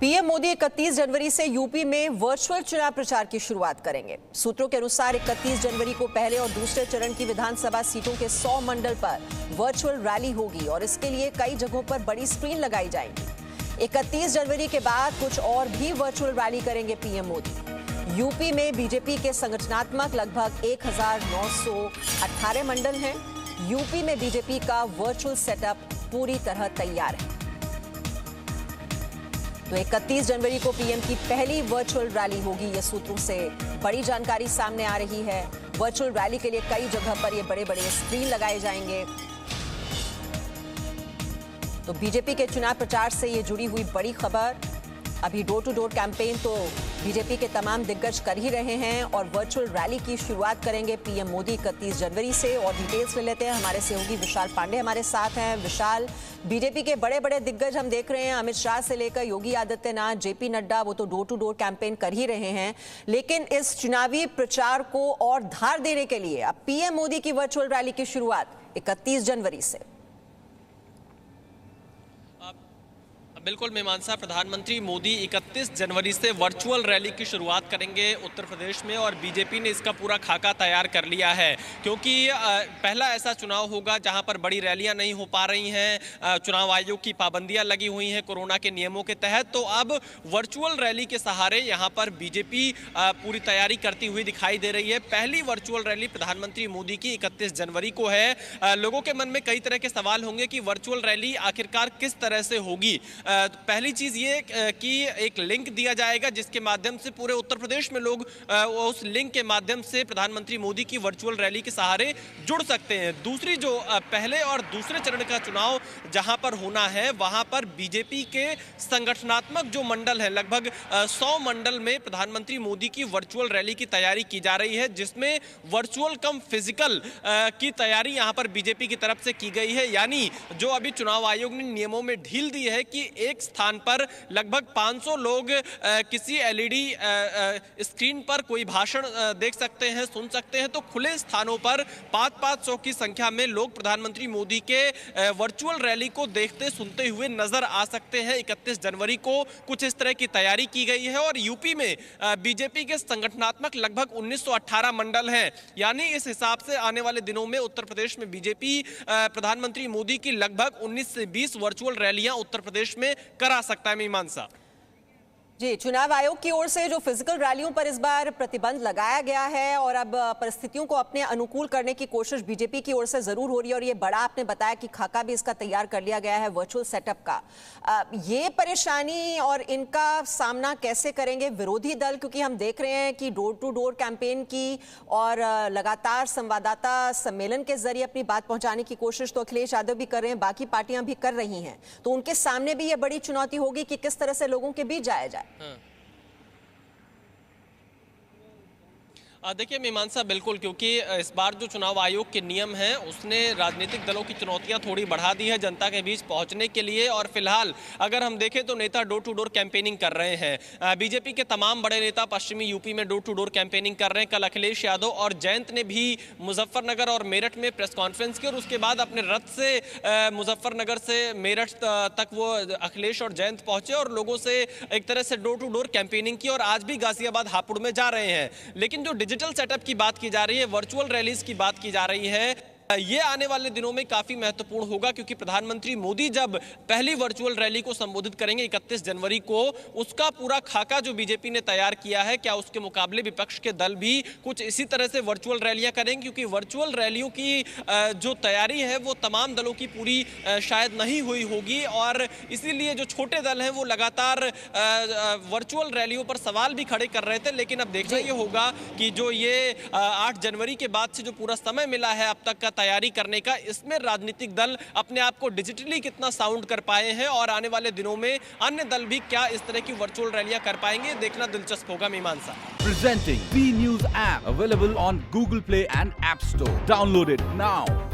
PM Modi 31 जनवरी से UP में virtual चुनाव प्रचार की शुरुआत करेंगे। सूत्रों के अनुसार 31 जनवरी को पहले और दूसरे चरण की विधानसभा सीटों के 100 मंडल पर वर्चुअल रैली होगी और इसके लिए कई जगहों पर बड़ी स्क्रीन लगाई जाएंगी। 31 जनवरी के बाद कुछ और भी वर्चुअल रैली करेंगे पीएम मोदी। यूपी में बीजेपी के संगठनात्मक लगभग 1918 मंडल हैं। यूपी में बीजेपी का वर्चुअल सेटअप पूरी तरह तैयार है। तो 31 जनवरी को पीएम की पहली वर्चुअल रैली होगी। ये सूत्रों से बड़ी जानकारी सामने आ रही है। वर्चुअल रैली के लिए कई जगह पर ये बड़े बड़े स्क्रीन लगाए जाएंगे। तो बीजेपी के चुनाव प्रचार से ये जुड़ी हुई बड़ी खबर। अभी डोर टू डोर कैंपेन तो बीजेपी के तमाम दिग्गज कर ही रहे हैं और वर्चुअल रैली की शुरुआत करेंगे पीएम मोदी 31 जनवरी से। और डिटेल्स ले लेते हैं, हमारे सहयोगी विशाल पांडे हमारे साथ हैं। विशाल, बीजेपी के बड़े बड़े दिग्गज हम देख रहे हैं, अमित शाह से लेकर योगी आदित्यनाथ, जेपी नड्डा, वो तो डोर टू डोर कैंपेन कर ही रहे हैं। लेकिन इस चुनावी प्रचार को और धार देने के लिए अब पीएम मोदी की वर्चुअल रैली की शुरुआत 31 जनवरी से। बिल्कुल मीमांसा, प्रधानमंत्री मोदी 31 जनवरी से वर्चुअल रैली की शुरुआत करेंगे उत्तर प्रदेश में और बीजेपी ने इसका पूरा खाका तैयार कर लिया है, क्योंकि पहला ऐसा चुनाव होगा जहां पर बड़ी रैलियां नहीं हो पा रही हैं। चुनाव आयोग की पाबंदियां लगी हुई हैं कोरोना के नियमों के तहत। तो अब वर्चुअल रैली के सहारे यहां पर बीजेपी पूरी तैयारी करती हुई दिखाई दे रही है। पहली वर्चुअल रैली प्रधानमंत्री मोदी की 31 जनवरी को है। लोगों के मन में कई तरह के सवाल होंगे कि वर्चुअल रैली आखिरकार किस तरह से होगी। पहली चीज ये कि एक लिंक दिया जाएगा जिसके माध्यम से पूरे उत्तर प्रदेश में लोग उस लिंक के माध्यम से प्रधानमंत्री मोदी की वर्चुअल रैली के सहारे जुड़ सकते हैं। दूसरी जो पहले और दूसरे चरण का चुनाव जहां पर होना है वहां पर बीजेपी के संगठनात्मक जो मंडल है, लगभग 100 मंडल में प्रधानमंत्री मोदी की वर्चुअल रैली की तैयारी की जा रही है, जिसमें वर्चुअल कम फिजिकल की तैयारी यहां पर बीजेपी की तरफ से की गई है। यानी जो अभी चुनाव आयोग ने नियमों में ढील दी है कि एक स्थान पर लगभग 500 लोग किसी एलईडी स्क्रीन पर कोई भाषण देख सकते हैं, सुन सकते हैं। तो खुले स्थानों पर 500 की संख्या में लोग प्रधानमंत्री मोदी के वर्चुअल रैली को देखते सुनते हुए नजर आ सकते हैं। 31 जनवरी को कुछ इस तरह की तैयारी की गई है और यूपी में बीजेपी के संगठनात्मक लगभग 1918 मंडल हैं। यानी इस हिसाब से आने वाले दिनों में उत्तर प्रदेश में बीजेपी प्रधानमंत्री मोदी की लगभग 19 से 20 वर्चुअल रैलियां उत्तर प्रदेश में करा सकता है। मीमांसा जी, चुनाव आयोग की ओर से जो फिजिकल रैलियों पर इस बार प्रतिबंध लगाया गया है और अब परिस्थितियों को अपने अनुकूल करने की कोशिश बीजेपी की ओर से जरूर हो रही है और ये बड़ा आपने बताया कि खाका भी इसका तैयार कर लिया गया है वर्चुअल सेटअप का। ये परेशानी और इनका सामना कैसे करेंगे विरोधी दल, क्योंकि हम देख रहे हैं कि डोर टू डोर कैंपेन की और लगातार संवाददाता सम्मेलन के जरिए अपनी बात पहुंचाने की कोशिश तो अखिलेश यादव भी कर रहे हैं, बाकी पार्टियां भी कर रही हैं। तो उनके सामने भी ये बड़ी चुनौती होगी कि किस तरह से लोगों के बीच जाया जाए। देखिए मीमांसा, बिल्कुल, क्योंकि इस बार जो चुनाव आयोग के नियम हैं उसने राजनीतिक दलों की चुनौतियां थोड़ी बढ़ा दी है जनता के बीच पहुंचने के लिए। और फिलहाल अगर हम देखें तो नेता डोर टू डोर कैंपेनिंग कर रहे हैं। बीजेपी के तमाम बड़े नेता पश्चिमी यूपी में डोर टू डोर कैंपेनिंग कर रहे हैं। कल अखिलेश यादव और जयंत ने भी मुजफ्फरनगर और मेरठ में प्रेस कॉन्फ्रेंस की और उसके बाद अपने रथ से मुजफ्फरनगर से मेरठ तक वो अखिलेश और जयंत पहुंचे और लोगों से एक तरह से डोर टू डोर कैंपेनिंग की और आज भी गाजियाबाद हापुड़ में जा रहे हैं। लेकिन जो डिजिटल सेटअप की बात की जा रही है, वर्चुअल रैलीज की बात की जा रही है, ये आने वाले दिनों में काफी महत्वपूर्ण होगा, क्योंकि प्रधानमंत्री मोदी जब पहली वर्चुअल रैली को संबोधित करेंगे 31 जनवरी को, उसका पूरा खाका जो बीजेपी ने तैयार किया है, क्या उसके मुकाबले विपक्ष के दल भी कुछ इसी तरह से वर्चुअल रैलियां करेंगे? क्योंकि वर्चुअल रैलियों की जो तैयारी है वो तमाम दलों की पूरी शायद नहीं हुई होगी और इसीलिए जो छोटे दल हैं वो लगातार वर्चुअल रैलियों पर सवाल भी खड़े कर रहे थे। लेकिन अब देखना ये होगा कि जो ये 8 जनवरी के बाद से जो पूरा समय मिला है अब तक का तैयारी करने का, इसमें राजनीतिक दल अपने आप को डिजिटली कितना साउंड कर पाए हैं और आने वाले दिनों में अन्य दल भी क्या इस तरह की वर्चुअल रैलियां कर पाएंगे, देखना दिलचस्प होगा। Mimansa presenting B news app available on Google Play and App Store. Download it now.